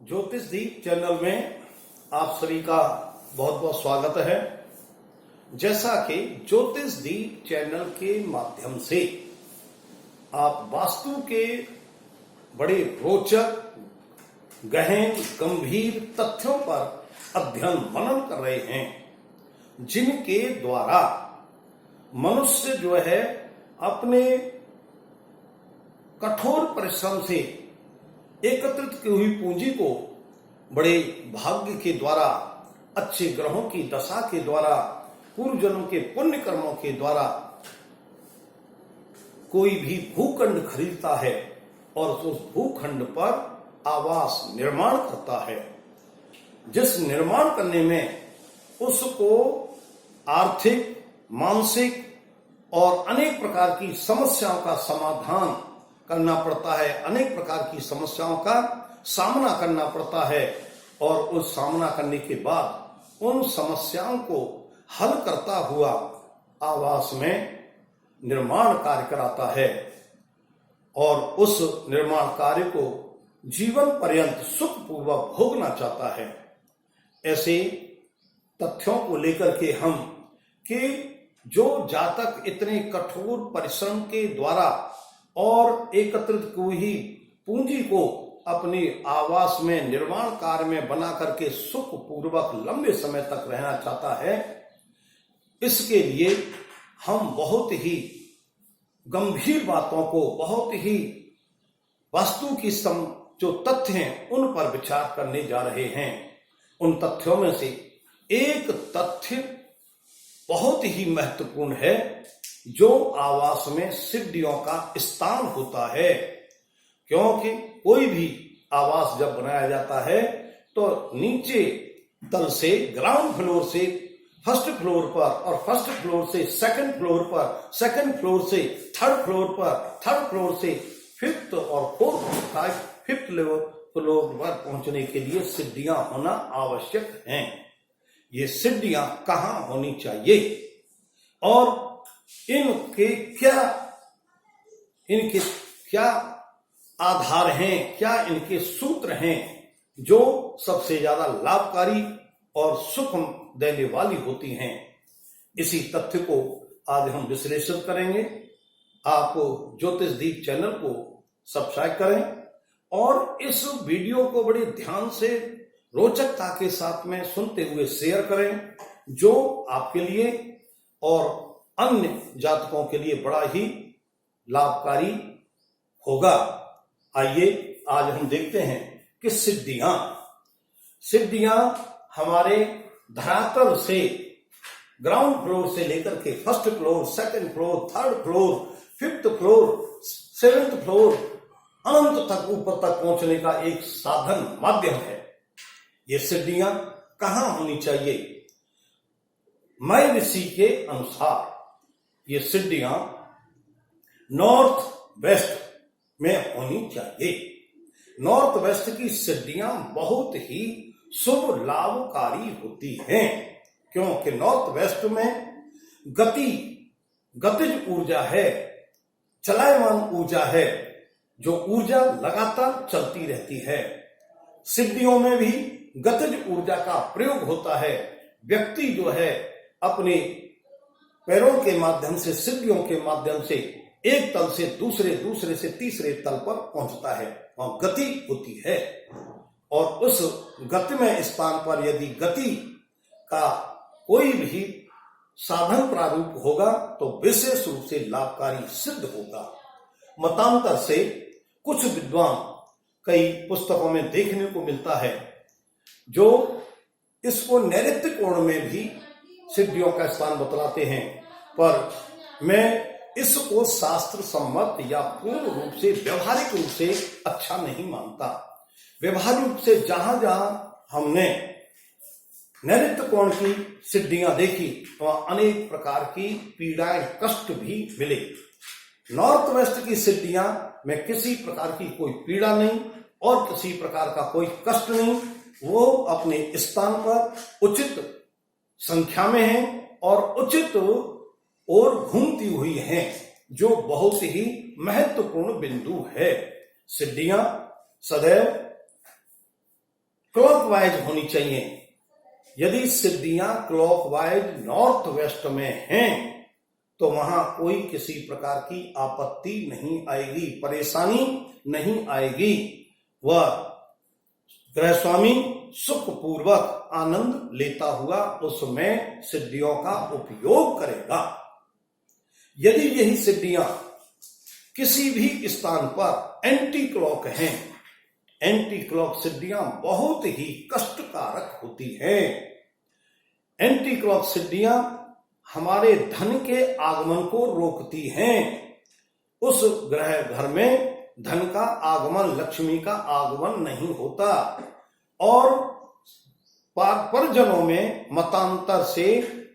ज्योतिष दीप चैनल में आप सभी का बहुत बहुत स्वागत है। जैसा कि ज्योतिष दीप चैनल के माध्यम से आप वास्तु के बड़े रोचक, गहन, गंभीर तथ्यों पर अध्ययन मनन कर रहे हैं, जिनके द्वारा मनुष्य जो है अपने कठोर परिश्रम से एकत्रित की हुई पूंजी को बड़े भाग्य के द्वारा, अच्छे ग्रहों की दशा के द्वारा, पूर्व जन्म के पुण्य कर्मों के द्वारा कोई भी भूखंड खरीदता है और उस भूखंड पर आवास निर्माण करता है। जिस निर्माण करने में उसको आर्थिक, मानसिक और अनेक प्रकार की समस्याओं का समाधान करना पड़ता है, अनेक प्रकार की समस्याओं का सामना करना पड़ता है और उस सामना करने के बाद उन समस्याओं को हल करता हुआ आवास में निर्माण कार्य कराता है और उस निर्माण कार्य को जीवन पर्यंत सुखपूर्वक भोगना चाहता है। ऐसे तथ्यों को लेकर के हम कि जो जातक इतने कठोर परिश्रम के द्वारा और एकत्रित हुई पूंजी को अपने आवास में निर्माण कार्य में बना करके सुख पूर्वक लंबे समय तक रहना चाहता है, इसके लिए हम बहुत ही गंभीर बातों को, बहुत ही वास्तु की जो तथ्य हैं उन पर विचार करने जा रहे हैं। उन तथ्यों में से एक तथ्य बहुत ही महत्वपूर्ण है, जो आवास में सिद्धियों का स्थान होता है। क्योंकि कोई भी आवास जब बनाया जाता है तो नीचे तल से, ग्राउंड फ्लोर से फर्स्ट फ्लोर पर और फर्स्ट फ्लोर से सेकंड फ्लोर पर, सेकंड फ्लोर से थर्ड फ्लोर पर, थर्ड फ्लोर से फिफ्थ और फोर्थ, फिफ्थ लेवल फ्लोर पर पहुंचने के लिए सीढ़ियां होना आवश्यक हैं। ये सीढ़ियां कहाँ होनी चाहिए और इनके क्या आधार हैं, क्या इनके सूत्र हैं जो सबसे ज्यादा लाभकारी और सुख देने वाली होती हैं। इसी तथ्य को आज हम विश्लेषण करेंगे। आप ज्योतिष दीप चैनल को सब्सक्राइब करें और इस वीडियो को बड़े ध्यान से, रोचकता के साथ में सुनते हुए शेयर करें, जो आपके लिए और अन्य जातकों के लिए बड़ा ही लाभकारी होगा। आइए आज हम देखते हैं कि सिद्धियां हमारे धरातल से, ग्राउंड फ्लोर से लेकर के first floor, second floor, third floor, fifth floor, seventh floor, अनंत तक ऊपर तक पहुंचने का एक साधन, माध्यम है। ये सिद्धियां कहां होनी चाहिए? मैं ऋषि के अनुसार ये सिद्धियां नॉर्थ वेस्ट में होनी चाहिए। नॉर्थ वेस्ट की सिद्धियां बहुत ही शुभ लाभकारी होती हैं, क्योंकि नॉर्थ वेस्ट में गतिज ऊर्जा है, चलायमान ऊर्जा है, जो ऊर्जा लगातार चलती रहती है। सिद्धियों में भी गतिज ऊर्जा का प्रयोग होता है। व्यक्ति जो है अपने पैरों के माध्यम से, सिद्धियों के माध्यम से एक तल से दूसरे, दूसरे से तीसरे तल पर पहुंचता है और गति होती है। और उस गतिमय स्थान पर यदि गति का कोई भी साधन प्रारूप होगा तो विशेष रूप से लाभकारी सिद्ध होगा। मतांतर से कुछ विद्वान कई पुस्तकों में देखने को मिलता है जो इसको नैऋत्य कोण में भी सिद्धियों का स्थान बतलाते हैं, पर मैं इसको शास्त्र सम्मत या पूर्ण रूप से, व्यवहारिक रूप से अच्छा नहीं मानता। व्यवहारिक रूप से जहां जहां हमने नैऋत्य कोण की सिद्धियां देखी वहां अनेक प्रकार की पीड़ाएं, कष्ट भी मिले। नॉर्थ वेस्ट की सिद्धियां में किसी प्रकार की कोई पीड़ा नहीं और किसी प्रकार का कोई कष्ट नहीं। वो अपने स्थान पर उचित संख्या में है और उचित और घूमती हुई हैं, जो बहुत ही महत्वपूर्ण बिंदु है। सिद्धियां सदैव क्लॉकवाइज होनी चाहिए। यदि सिद्धियां क्लॉकवाइज नॉर्थ वेस्ट में हैं तो वहां कोई किसी प्रकार की आपत्ति नहीं आएगी, परेशानी नहीं आएगी। वह ग्रह स्वामी सुखपूर्वक आनंद लेता हुआ उसमें सिद्धियों का उपयोग करेगा। यदि यही सिद्धियां किसी भी स्थान पर एंटी क्लॉक हैं, एंटी क्लॉक सिद्धियां बहुत ही कष्टकारक होती हैं। एंटी क्लॉक सिद्धियां हमारे धन के आगमन को रोकती हैं। उस ग्रह घर में धन का आगमन, लक्ष्मी का आगमन नहीं होता और परिजनों में मतांतर से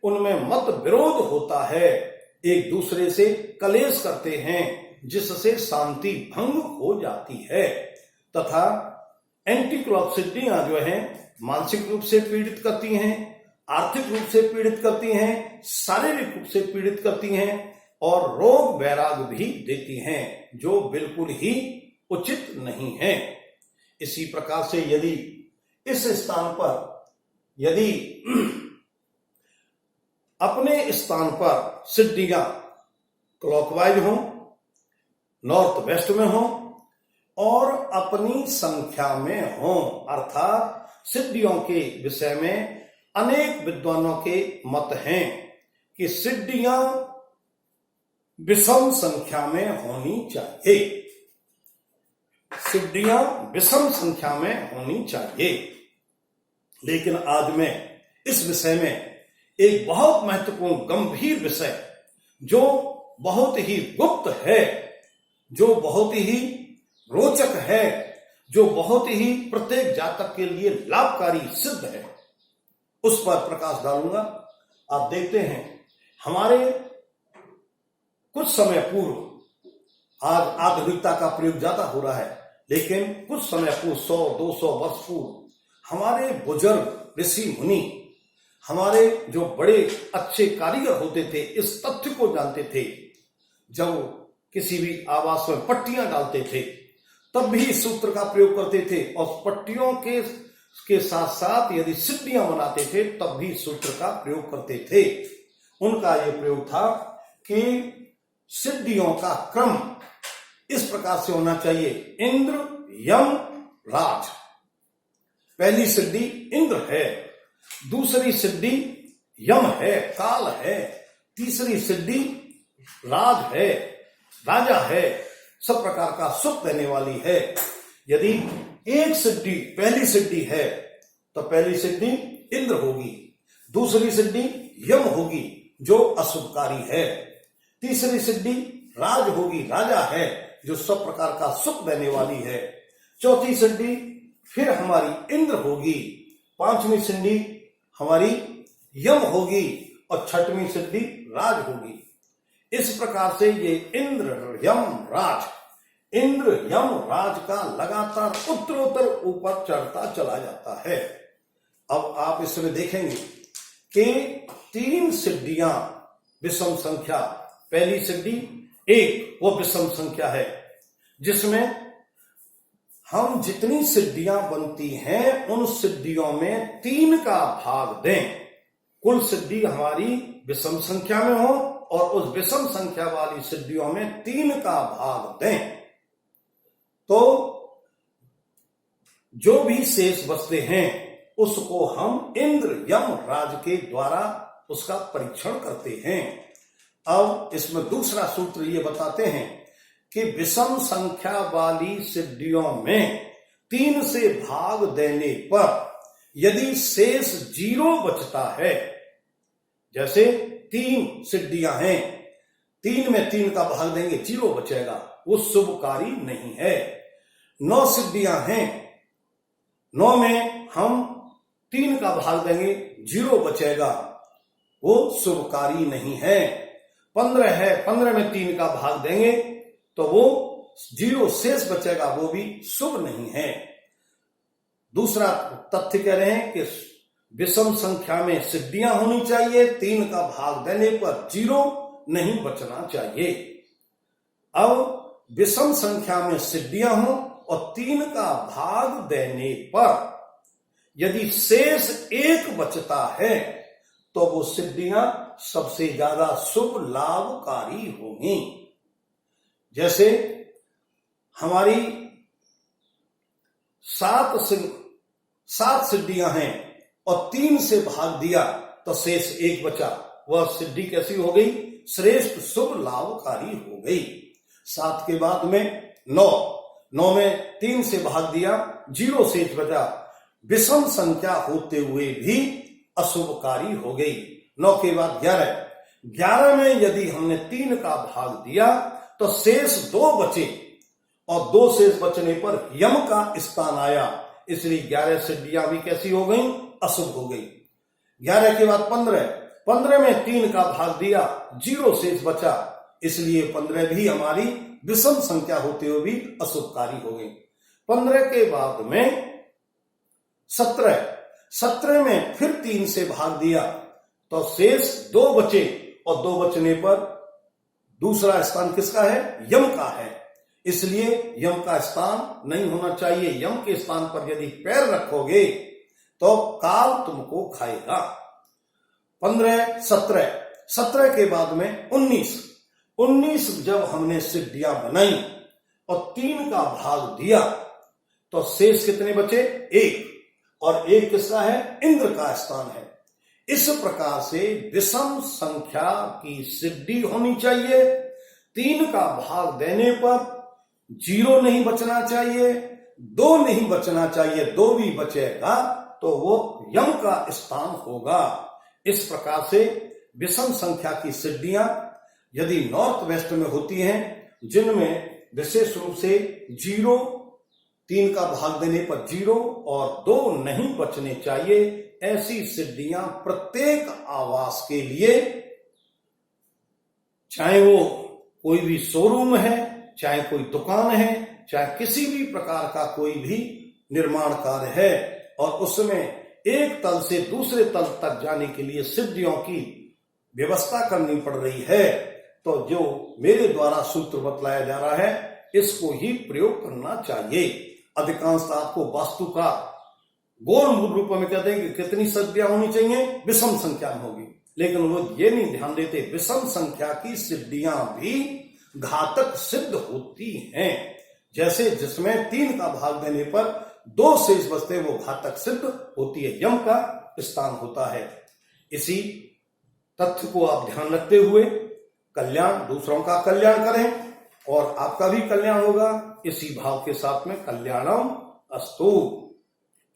उनमें मत विरोध होता है, एक दूसरे से कलेश करते हैं जिससे शांति भंग हो जाती है। तथा एंटी क्लॉक सिद्धियां जो हैं मानसिक रूप से पीड़ित करती हैं, आर्थिक रूप से पीड़ित करती हैं, शारीरिक रूप से पीड़ित करती हैं और रोग वैराग भी देती हैं, जो बिल्कुल ही उचित नहीं है। इसी प्रकार से यदि इस स्थान पर यदि अपने स्थान पर सिद्धियां क्लॉकवाइज हों, नॉर्थ वेस्ट में हों और अपनी संख्या में हों, अर्थात सिद्धियों के विषय में अनेक विद्वानों के मत हैं कि सिद्धियां विषम संख्या में होनी चाहिए, सिद्धियां विषम संख्या में होनी चाहिए। लेकिन आज मैं इस विषय में एक बहुत महत्वपूर्ण गंभीर विषय, जो बहुत ही गुप्त है, जो बहुत ही रोचक है, जो बहुत ही प्रत्येक जातक के लिए लाभकारी सिद्ध है, उस पर प्रकाश डालूंगा। आप देखते हैं हमारे कुछ समय पूर्व, आज आधुनिकता का प्रयोग ज्यादा हो रहा है, लेकिन कुछ समय पूर्व 100-200 वर्ष पूर्व हमारे बुजुर्ग ऋषि मुनि, हमारे जो बड़े अच्छे कारीगर होते थे, इस तथ्य को जानते थे। जब किसी भी आवास में पट्टियां डालते थे तब भी इस सूत्र का प्रयोग करते थे और पट्टियों के साथ साथ यदि सिद्धियां बनाते थे तब भी सूत्र का प्रयोग करते थे। उनका यह प्रयोग था कि सिद्धियों का क्रम इस प्रकार से होना चाहिए: इंद्र, यम, राज। पहली सिद्धि इंद्र है, दूसरी सिद्धि यम है, काल है, तीसरी सिद्धि राज है, राजा है, सब प्रकार का सुख देने वाली है। यदि एक सिद्धि, पहली सिद्धि है तो पहली सिद्धि इंद्र होगी, दूसरी सिद्धि यम होगी जो अशुभकारी है, तीसरी सिद्धि राज होगी, राजा है, जो सब प्रकार का सुख देने वाली है, चौथी सिद्धि फिर हमारी इंद्र होगी, पांचवी सिद्धि हमारी यम होगी और छठवीं सिद्धि राज होगी। इस प्रकार से ये इंद्र, यम, राज, इंद्र, यम, राज का लगातार उत्तरोत्तर ऊपर चढ़ता चला जाता है। अब आप इसमें देखेंगे कि 3 सिद्धियां विषम संख्या, पहली सिद्धि 1 वो विषम संख्या है, जिसमें हम जितनी सिद्धियां बनती हैं उन सिद्धियों में 3 का भाग दें। कुल सिद्धि हमारी विषम संख्या में हो और उस विषम संख्या वाली सिद्धियों में 3 का भाग दें, तो जो भी शेष बचते हैं उसको हम इंद्र, यम, राज के द्वारा उसका परीक्षण करते हैं। अब इसमें दूसरा सूत्र ये बताते हैं कि विषम संख्या वाली सिद्धियों में 3 से भाग देने पर यदि शेष 0 बचता है, जैसे 3 सिद्धियां हैं, 3 में 3 का भाग देंगे 0 बचेगा, वो शुभकारी नहीं है। 9 सिद्धियां हैं, 9 में हम 3 का भाग देंगे 0 बचेगा, वो शुभकारी नहीं है। 15 है, 15 में 3 का भाग देंगे तो वो 0 शेष बचेगा, वो भी शुभ नहीं है। दूसरा तथ्य कह रहे हैं कि विषम संख्या में सिद्धियां होनी चाहिए, 3 का भाग देने पर 0 नहीं बचना चाहिए। अब विषम संख्या में सिद्धियां हों और 3 का भाग देने पर यदि शेष एक बचता है तो वो सिद्धियां सबसे ज्यादा शुभ लाभकारी होंगी। जैसे हमारी 7 सिद्धियां हैं और 3 से भाग दिया तो शेष एक बचा, वह सिद्धि कैसी हो गई? श्रेष्ठ शुभ लाभकारी हो गई। 7 के बाद में 9 में 3 से भाग दिया, 0 शेष बचा, विषम संख्या होते हुए भी अशुभकारी हो गई। 9 के बाद 11 में यदि हमने 3 का भाग दिया तो शेष 2 बचे और 2 शेष बचने पर यम का स्थान आया, इसलिए 11 सिद्धियां भी कैसी हो गई? अशुभ हो गई। 11 के बाद 15 में 3 का भाग दिया, 0 शेष बचा, इसलिए 15 भी हमारी विषम संख्या होते हुए भी अशुभकारी हो गई। 15 के बाद में 17 में फिर 3 से भाग दिया तो शेष 2 बचे और 2 बचने पर दूसरा स्थान किसका है? यम का है, इसलिए यम का स्थान नहीं होना चाहिए। यम के स्थान पर यदि पैर रखोगे तो काल तुमको खाएगा। 15, 17 के बाद में 19 जब हमने सिद्धियां बनाई और 3 का भाग दिया तो शेष कितने बचे? 1, और 1 किसका है? इंद्र का स्थान है। इस प्रकार से विषम संख्या की सिद्धि होनी चाहिए। 3 का भाग देने पर 0 नहीं बचना चाहिए, 2 नहीं बचना चाहिए, 2 भी बचेगा तो वो यम का स्थान होगा। इस प्रकार से विषम संख्या की सिद्धियां यदि नॉर्थ वेस्ट में होती हैं, जिनमें विशेष रूप से 0, 3 का भाग देने पर 0 और 2 नहीं बचने चाहिए, ऐसी सिद्धियां प्रत्येक आवास के लिए, चाहे वो कोई भी शोरूम है, चाहे कोई दुकान है, चाहे किसी भी प्रकार का कोई भी निर्माण कार्य है और उसमें एक तल से दूसरे तल तक जाने के लिए सिद्धियों की व्यवस्था करनी पड़ रही है, तो जो मेरे द्वारा सूत्र बतलाया जा रहा है इसको ही प्रयोग करना चाहिए। अधिकांशतः आपको वास्तु का गोल मूल रूप में कहते हैं कि कितनी सिद्धियां होनी चाहिए? विषम संख्या में होगी, लेकिन वो ये नहीं ध्यान देते विषम संख्या की सिद्धियां भी घातक सिद्ध होती हैं। जैसे जिसमें 3 का भाग देने पर 2 शेष बचते वो घातक सिद्ध होती है, यम का स्थान होता है। इसी तथ्य को आप ध्यान रखते हुए कल्याण, दूसरों का कल्याण करें और आपका भी कल्याण होगा। इसी भाव के साथ में कल्याणम अस्तु।